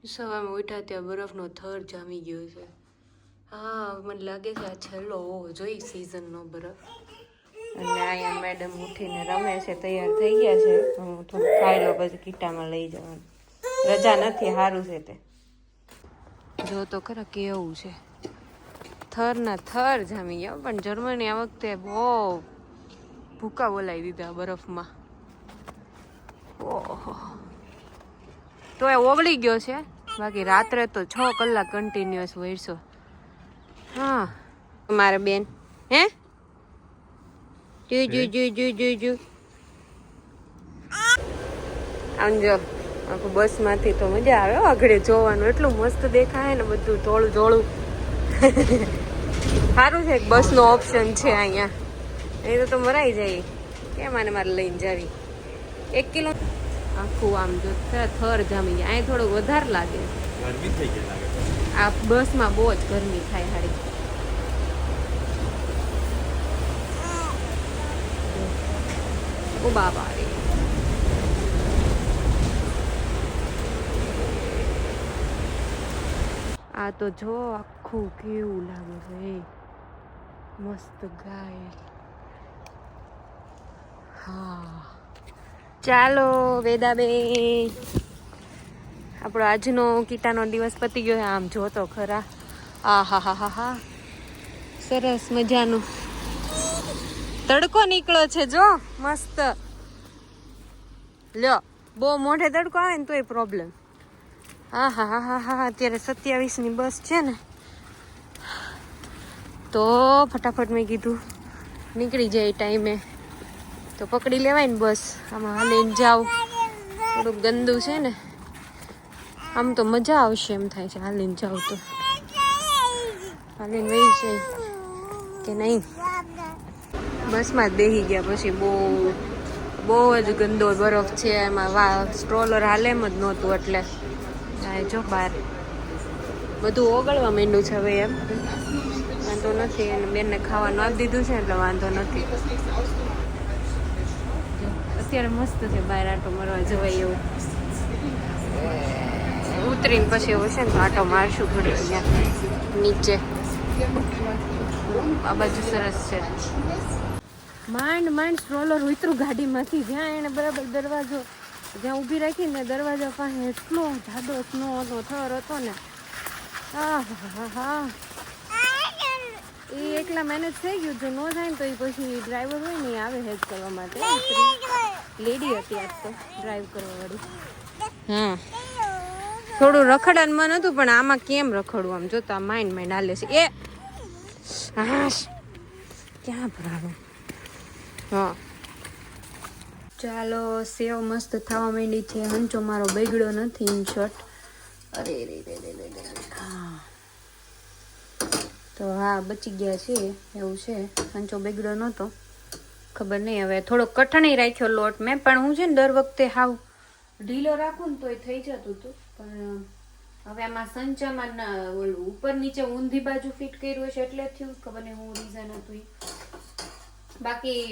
સવારમાં ઉઠ્યા ત્યાં બરફનો થર જામી ગયો છે. હા મને લાગે છે આ છેલ્લો હોવો જોઈએ સિઝનનો બરફ. અને અહીંયા મેડમ ઉઠીને રમે છે, તૈયાર થઈ ગયા છે. હું થોડું ખાઈ લો પછી કીટામાં લઈ જવાનું. રજા નથી, સારું છે તે. જો તો ખરા કેવું છે, થરના થર જામી ગયા. પણ જર્મની આ વખતે બહુ ભૂકા બોલાવી દીધા બરફમાં. ઓહો, તો એ ઓગળી ગયો છે. બાકી રાત્રે તો 6 કલાક કન્ટિન્યુઅસ વરસો. હા મારે બેન હે જુ આમ જો આખું બસમાંથી તો મજા આવે આગળ જોવાનું. એટલું મસ્ત દેખાય ને બધું ધોળું ધોળું. સારું છે બસનો ઓપ્શન છે અહીંયા. એ તો મરાઈ જાય. કેમ આને મારે લઈને જાવી 1 કિલો આખું આમ જો થર જામી જાય. અહીં થોડું વધારે લાગે, ગરમી થઈ ગઈ લાગે. આ બસમાં બહુ જ ગરમી થાય હારી. ઓ બાબા રે, આ તો જો આખું કેવું લાગે છે. મસ્ત ગાય. હા ચાલો વેદાબેન, આપણો આજનો કીટાનો દિવસ પતી ગયો. આમ જો તો ખરા. આ હા હા હા હા, સરસ મજાનું તડકો નીકળ્યો છે જો મસ્ત. લ્યો બહુ મોઢે તડકો આવે ને તોય પ્રોબ્લેમ. હા હા હા હા હા, અત્યારે 27ની બસ છે ને, તો ફટાફટ મેં કીધું નીકળી જાય ટાઈમે તો પકડી લેવાય ને બસ. આમાં હાલીને જાવ થોડુંક ગંદુ છે ને, આમ તો મજા આવશે એમ થાય છે હાલીને જાવ તો. હાલીને વહી જાય કે નહીં. બસમાં જ બેસી ગયા પછી બહુ જ ગંદો બરફ છે એમાં. સ્ટ્રોલર હાલે એમ જ નહોતું એટલે જો બહાર બધું ઓગળવા માંડ્યું છે હવે. એમ વાંધો નથી, અને બેનને ખાવાનું આપી દીધું છે એટલે વાંધો નથી. અત્યારે મસ્ત છે બહાર આટો મારવા જવાય એવું. ઉતરીને પછી એવું છે ને તો આટો મારશું થોડી અહીંયા નીચે. આ બાજુ સરસ છે. માંડ સ્ટ્રોલર ઉતરું ગાડીમાંથી. જ્યાં એને બરાબર દરવાજો જ્યાં ઊભી રાખીને દરવાજા પાસે એટલો જાડો સ્નોનો થર હતો ને. હા હા હા, એ એકલા મેનેજ થઈ ગયું. જો ન થાય ને તો એ પછી ડ્રાઈવર હોય ને એ આવે હેલ્પ કરવા માટે. લેડી હતી આજ તો ડ્રાઈવ કરવા વાળી. હા થોડું રખડાનું મન હતું પણ આમાં કેમ રખડવું. આમ જોતા માઇન્ડ હાલે છે. એ હા ક્યાં ભરાવું. હા ચાલો, સેવ મસ્ત થવા માંડી છે. હંચો મારો બગડ્યો નથી ઇન શોર્ટ. અરે રે રે રે રે હા, તો હા બચી ગયા છે એવું છે. હંચો બગડ્યો નહોતો, ખબર નહીં હવે. થોડો કઠણ રાખ્યો લોટ મેં, પણ હું છે ને દર વખતે હાવ ઢીલો રાખું ને તો એ થઈ જતું હતું. પણ હવે આમાં સંચામાં ઉપર નીચે ઊંધી બાજુ ફિટ કર્યું છે એટલે થયું. ખબર નહીં હું રીઝન હતું એ. બાકી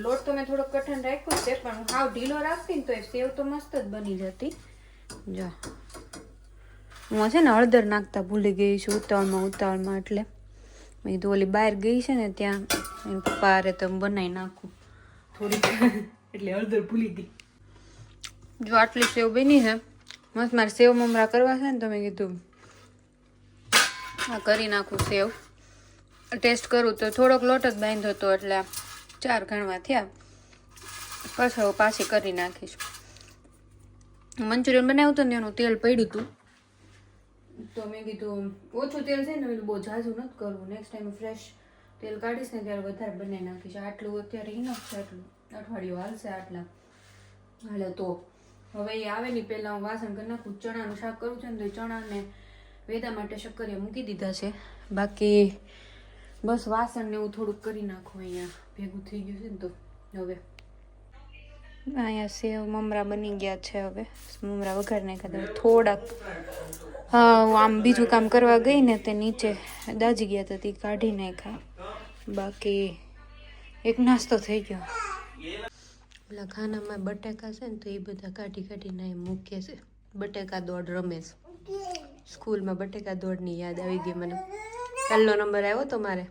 લોટ તો મેં થોડો કઠણ રાખ્યો છે, પણ હાવ ઢીલો રાખતી ને તો એ સેવ તો મસ્ત જ બની જતી. જો હું છે ને હળદર નાખતા ભૂલી ગઈ છું ઉતાવળમાં એટલે મેં કીધું ઓલી બહાર ગઈ છે ને ત્યાં એમ પારે તો બનાવી નાખું થોડીક એટલે હળદર ભૂલી ગઈ. જો આટલી સેવ બની છે મસ્ત. મારે સેવ મમરા કરવા છે ને તો મેં કીધું આ કરી નાખું સેવ. ટેસ્ટ કરું તો થોડોક લોટ જ બાંધ્યો હતો એટલે 4 ગણવા થયા. પછી પાછી કરી નાખીશ. મંચુરિયન બનાવ્યું હતું ને એનું તેલ પડ્યું હતું તો મેં કીધું ઓછું તેલ છે ને બહુ ઝાઝું નથી કરવું. નેક્સ્ટ ટાઈમ ફ્રેશ તેલ કાઢીશ ને ત્યારે વધારે બનાવી નાખીશ. આટલું અત્યારે ઇનફ છે, આટલું અઠવાડિયું હાલશે. આટલા હાલે તો હવે એ આવે ને પહેલાં હું વાસણ કરી નાખું. ચણાનું શાક કરું છે ને તો ચણાને વેદા માટે શક્કરિયા મૂકી દીધા છે. બાકી બસ વાસણ ને એવું થોડુંક કરી નાખું. અહીંયા ભેગું થઈ ગયું છે ને તો હવે અહીંયા સેવ મમરા બની ગયા છે. હવે મમરા વઘાર નાખ્યા થોડાક. હા આમ બીજું કામ કરવા ગઈ ને તે નીચે દાજી ગયા હતા તે કાઢી નાખ્યા. બાકી એક નાસ્તો થઈ ગયો. પેલા ખાનામાં બટાકા છે ને તો એ બધા કાઢીને મૂકે છે. બટાકા દોડ રમે છે. સ્કૂલમાં બટેકા દોડની યાદ આવી ગઈ મને. પહેલો નંબર આવ્યો તો મારે.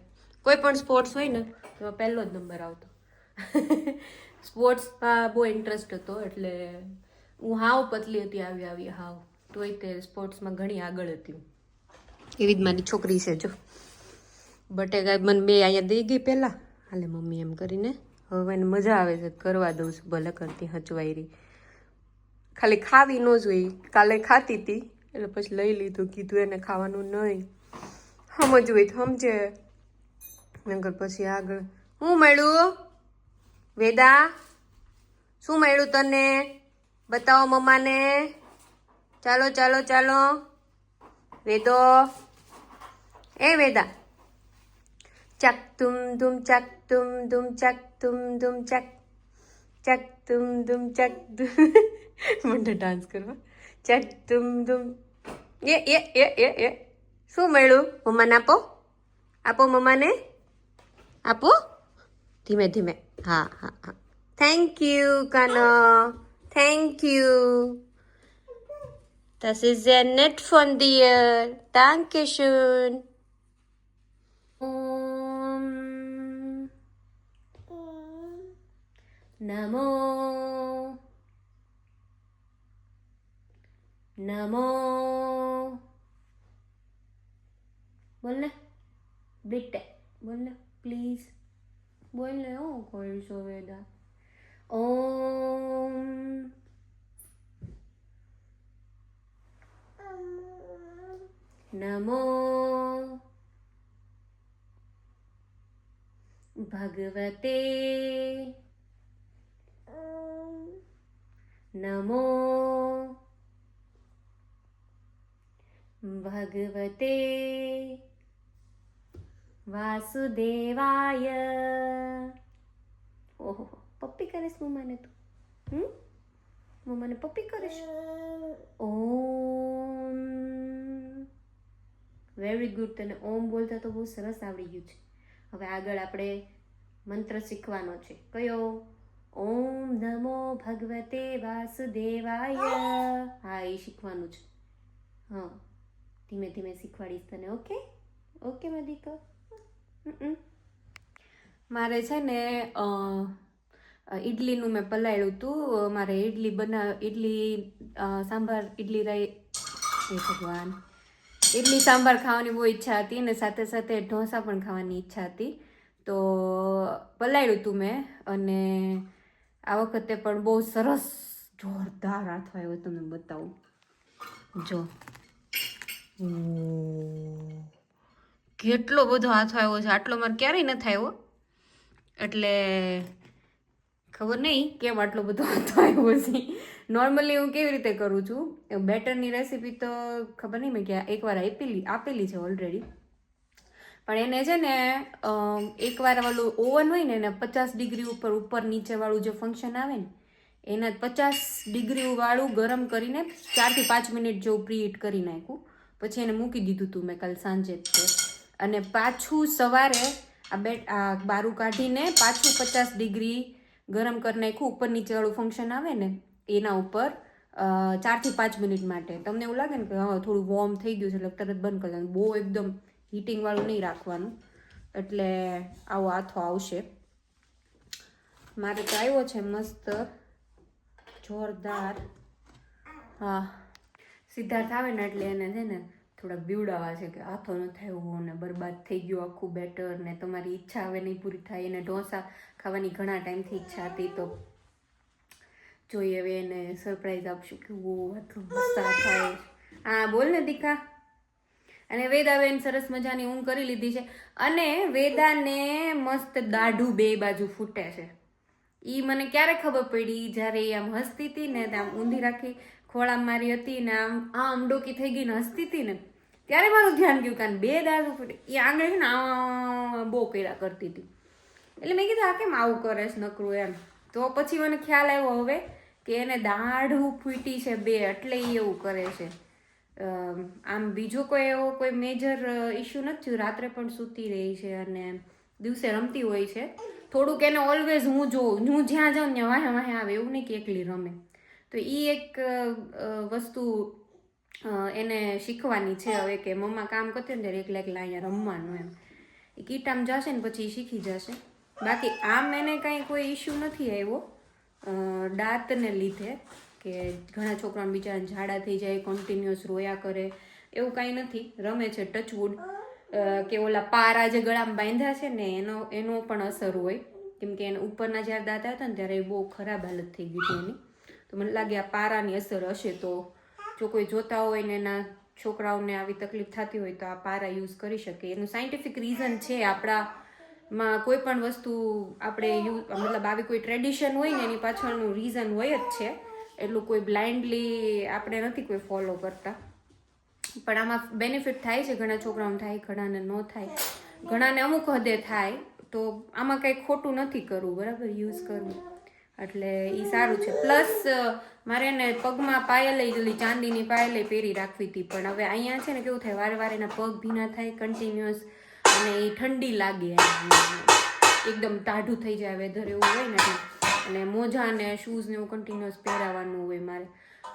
કોઈ પણ સ્પોર્ટ્સ હોય ને તો પહેલો જ નંબર આવતો. સ્પોર્ટ્સમાં બહુ ઇન્ટરેસ્ટ હતો એટલે હું હાવ પતલી હતી આવી હાવ, તોય તે સ્પોર્ટ્સમાં ઘણી આગળ હતી. એવી જ મારી છોકરી છે જો. બટેકા મને 2 અહીંયા દઈ ગઈ પહેલાં, હાલે મમ્મી એમ કરીને. હવે એને મજા આવે છે, કરવા દઉં છું, ભલે કરતી હચવાયરી. ખાલી ખાવી ન જોઈએ. કાલે ખાતી હતી એટલે પછી લઈ લીધું, કીધું એને ખાવાનું નહીં. સમજવું હોય તો સમજે, નકર પછી આગળ. શું મળ્યું વેદા? શું મળ્યું તને? બતાવો મમ્માને. ચાલો ચાલો ચાલો વેદો. એ વેદા, ચક તુમ ધુમ ચક તુમ ધુમ ચક તુમ ધુમ ચક ચક તુમ ધુમ ચક મને ડાન્સ કરવા. ચક તુમ ધુમ. એ શું મળ્યું? મમ્માને આપો, આપો મમ્માને, આપો. ધીમે ધીમે. હા હા હા. Thank you Kano, thank you. Das ist sehr nett von dir. Dankeschön. Om Namo Namo. બોલ ને બેટા, બોલ ને પ્લીઝ, બોલ ને. હું કરશો વેદા? ઓમ નમો ભગવતે નમો ભગવતે વાસુદેવાય. ઓહો, પપ્પી કરીશ મમ્માને તું? મમ્માને પપ્પી કરીશ? ઓમ. Very good. તને ઓમ બોલતા તો બહુ સરસ આવડી ગયું છે. હવે આગળ આપણે મંત્ર શીખવાનો છે. કયો? ઓમ નમો ભગવતે વાસુદેવાય. હા, એ શીખવાનું છે. હા, ધીમે ધીમે શીખવાડીશ તને. ઓકે ઓકે મદિકો. મારે છે ને ઇડલીનું મેં પલાળ્યું હતું. મારે ઇડલી સાંભાર, ઇડલી રાઈ, હે ભગવાન, ઇડલી સાંભાર ખાવાની બહુ ઈચ્છા હતી ને સાથે સાથે ઢોસા પણ ખાવાની ઈચ્છા હતી. તો પલાળ્યું હતું મેં, અને આ વખતે પણ બહુ સરસ જોરદાર હાથ આવ્યો. તમને બતાવું જો. કેટલો બધો હાથ આવ્યો છે. આટલો મારે ક્યારેય ન થયો, એટલે ખબર નહીં કેમ આટલો બધો હાથ આવ્યો છે. નોર્મલી હું કેવી રીતે કરું છું, બેટરની રેસીપી તો ખબર નહીં, મેં ક્યાં એકવાર આપેલી છે ઓલરેડી. પણ એને છે ને એકવાર વાળું ઓવન હોય ને એને 50 ડિગ્રી ઉપર નીચે વાળું જે ફંક્શન આવે ને, એના 50 ડિગ્રી વાળું ગરમ કરીને 4 થી 5 મિનિટ જેવું પ્રીહીટ કરી નાખ્યું. પછી એને મૂકી દીધું હતું મેં કાલ સાંજે જ. અને પાછું સવારે આ બારું કાઢીને પાછું 50 ડિગ્રી ગરમ કરી નાખ્યું. ઉપર નીચેવાળું ફંક્શન આવે ને એના ઉપર 4 થી 5 મિનિટ માટે. તમને એવું લાગે ને કે હા થોડું વોર્મ થઈ ગયું છે એટલે તરત બંધ કરી દેવાનું. બહુ એકદમ હીટિંગવાળું નહીં રાખવાનું, એટલે આવો આથો આવશે. મારે તો આવ્યો છે મસ્ત જોરદાર. હા, સિદ્ધાર્થ આવે ને એટલે એને છે ને થોડાક બીવડાવા છે કે હાથો ન થયો ને બરબાદ થઈ ગયું આખું બેટર ને તમારી ઈચ્છા હવે નહીં પૂરી થાય. એને ઢોસા ખાવાની ઘણા ટાઈમથી ઈચ્છા હતી, તો જોઈએ હવે એને સરપ્રાઈઝ આપશું કે ઓ આટલું મસ્ત થાય. હા બોલ ને દીકા. અને વેદાબેન સરસ મજાની ઊંઘ કરી લીધી છે, અને વેદાને મસ્ત દાઢું 2 બાજુ ફૂટે છે. ઈ મને ક્યારે ખબર પડી, જ્યારે એ આમ હસતી હતી ને, આમ ઊંધી રાખી ખોળામ મારી હતી ને આમ ડોકી થઈ ગઈ ને હસતી હતી ને, ત્યારે મારું ધ્યાન ગયું કારણ 2 દાઢું ફૂટે. એ આંગળી છે ને બહુ કર્યા કરતી હતી, એટલે મેં કીધું આ કેમ આવું કરે છે નકરું એમ. તો પછી મને ખ્યાલ આવ્યો હવે કે એને દાઢું ફૂટી છે 2, એટલે એ એવું કરે છે. આમ બીજો કોઈ એવો કોઈ મેજર ઇશ્યુ નથી થયું. રાત્રે પણ સૂતી રહી છે અને દિવસે રમતી હોય છે. થોડુંક એને ઓલવેઝ હું જોઉં, હું જ્યાં જાઉં ત્યાં વાહે વાહે આવે, એવું નહીં કે એકલી રમે. તો એ એક વસ્તુ એને શીખવાની છે હવે કે મમ્મા કામ કરતી ને ત્યારે એકલા એકલા અહીંયા રમવાનું એમ. એ કીટામ જશે ને પછી શીખી જશે. બાકી આમ એને કાંઈ કોઈ ઇશ્યુ નથી આવ્યો દાંતને લીધે, કે ઘણા છોકરાઓને બિચારાને ઝાડા થઈ જાય, કન્ટિન્યુઅસ રોયા કરે, એવું કાંઈ નથી. રમે છે ટચવુડ. કે ઓલા પારા જે ગળામાં બાંધ્યા છે ને એનો પણ અસર હોય, કેમ કે એને ઉપરના જ્યારે દાંત હતા ને ત્યારે બહુ ખરાબ હાલત થઈ ગઈ હતી એની. તો મને લાગે આ પારાની અસર હશે. તો જો કોઈ જોતા હોય ને એના છોકરાઓને આવી તકલીફ થતી હોય તો આ પારા યુઝ કરી શકે. એનું સાયન્ટિફિક રીઝન છે. આપણામાં કોઈ પણ વસ્તુ આપણે મતલબ આવી કોઈ ટ્રેડિશન હોય ને એની પાછળનું રીઝન હોય જ છે. એટલું કોઈ બ્લાઇન્ડલી આપણે નથી કોઈ ફોલો કરતા. પણ આમાં બેનિફિટ થાય છે. ઘણા છોકરાઓને થાય, ઘણાને ન થાય, ઘણાને અમુક હદે થાય. તો આમાં કંઈ ખોટું નથી કરવું, બરાબર, યુઝ કરવું. એટલે એ સારું છે. પ્લસ મારે એને પગમાં પાયલ ચાંદીની પાયલ પહેરી રાખવી હતી, પણ હવે અહીંયા છે ને કેવું થાય, વારે વારે એના પગ ભીના થાય કન્ટિન્યુઅસ, અને એ ઠંડી લાગે, એકદમ ટાઢું થઈ જાય વેધર એવું હોય ને, અને મોજા ને શૂઝ ને એવું કન્ટિન્યુઅસ પહેરાવાનું હોય મારે.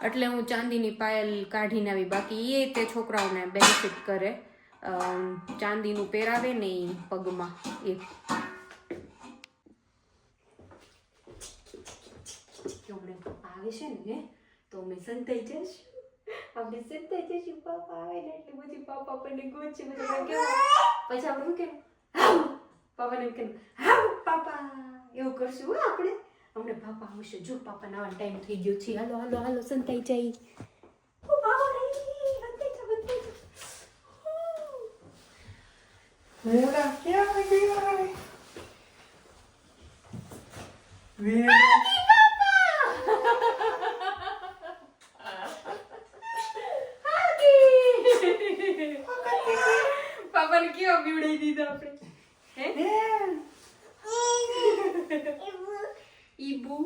એટલે હું ચાંદીની પાયલ કાઢીને આવી. બાકી એ તે છોકરાઓને બેનિફિટ કરે, ચાંદીનું પહેરાવે ને એ પગમાં. એ આવે છે ને તો અમે સંતાઈ જઈશું, આપણે સંતાઈ જઈશું. પાપા આવે ને એટલે પછી પાપા આપણને ગોચે, પછી આપણે શું કે પાપાને એમ કે હા પાપા એવું કરશું. આપણે હમણાં પાપા આવશે. જો પાપા નાવાનો ટાઈમ થઈ ગયો છે. હાલો હાલો હાલો સંતાઈ જાય. પાપાને કેવા બીવડાઈ દીધા આપણે. ઈબુ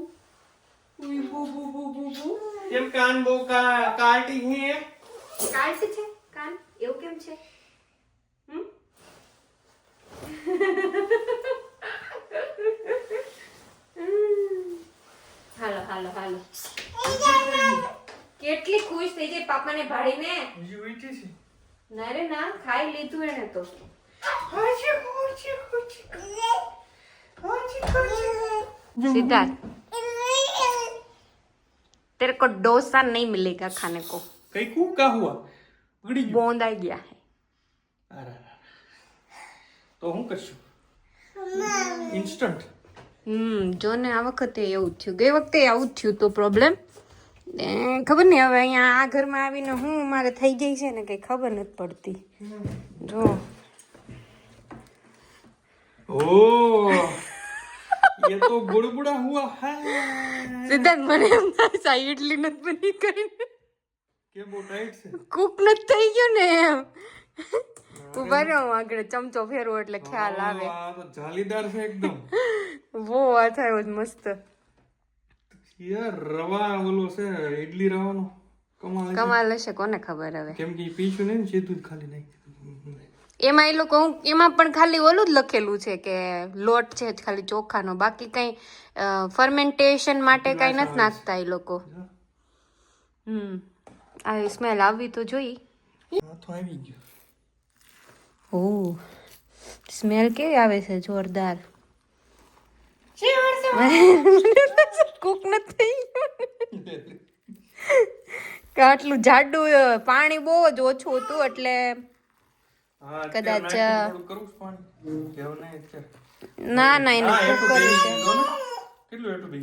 ઈબુ બુ બુ બુ બુ. કેમ કાન બહુ કાટી હે? કાટ છે કાન? એવું કેમ છે? હાલો હાલો હાલો. કેટલી ખુશ થઈ જાય પાપાને ભાળીને. બીજી ઉઠી છે? ના રે ના, ખાઈ લીધું એને તો. सिद्धार्थ, तेरे को डोसा नहीं मिलेगा खाने को. कहीं को क्या हुआ? पकड़ी गई? बोंद आ गया है. अरे तो હું કરશું? ઇન્સ્ટન્ટ. જો ને આ વખતે એવું થયું, ગઈ વખતે આવું જ થયું તો પ્રોબ્લેમ. ખબર નહીં હવે અહીંયા આ ઘરમાં આવીને હું મારે થઈ જાય છે ને કઈ ખબર નથી પડતી. જો ઓહ ये तो बुड़बुड़ा हुआ है. સિદ્ધાર્થ, મને એમ થાય છે ઇડલી નથી બની કરીને કે બહુ ટાઈટ છે. કુક નથી થઈ ગયું ને એમ. ઉભા રહ્યો, આગળ ચમચો ફેરવો એટલે ખ્યાલ આવે. આ તો જાલીદાર છે એકદમ. બહુ આ થયો મસ્ત. યાર રવા ઓલો છે ઇડલી રવાનો કમાલ હશે, કોને ખબર હવે. કેમ કે પીશું નહીં, સીધું જ ખાલી નાખી. એમાં એ લોકો એમાં પણ ખાલી ઓલું જ લખેલું છે કે લોટ છે ખાલી ચોખાનો, બાકી કઈ ફર્મેન્ટેશન માટે કઈ નથી નાખતા એ લોકો. આ સ્મેલ આવવી તો જોઈ. હા તો આવી ગયો. ઓ સ્મેલ કેવી આવે છે, જોરદાર. કુક નથી આટલું જાડું પાણી બહુ જ ઓછું હતું એટલે કદાચ ના ના એને કુક કર્યું છે. કેટલું એટલું બે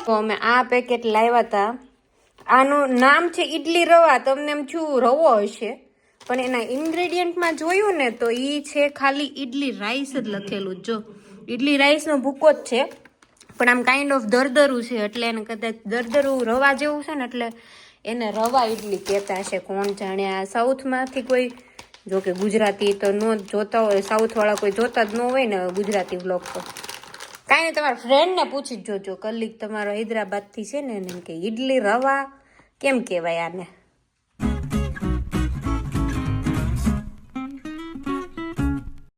તો અમે આ પેકેટ લાવ્યા હતા. આનું નામ છે ઈડલી રવા. તમને એમ છું રવો હશે, પણ એના ઇન્ગ્રેડિયન્ટમાં જોયું ને તો ઈ છે ખાલી ઈડલી રાઈસ જ લખેલું. જો ઈડલી રાઈસનો ભૂકો જ છે, પણ આમ કાઇન્ડ ઓફ દરદરું છે, એટલે એને કદાચ દરદરું રવા જેવું છે ને એટલે એને રવા ઈડલી કહેતા હશે. કોણ જાણે. આ સાઉથમાંથી કોઈ, જો કે ગુજરાતી તો ન જોતા હોય, સાઉથવાળા કોઈ જોતા જ ન હોય ને ગુજરાતી વ્લોગ, તો કાંઈ નહીં, તમારા ફ્રેન્ડને પૂછી જ જોજો. કલીગ તમારો હૈદરાબાદથી છે ને એને કે ઈડલી રવા કેમ કહેવાય આને.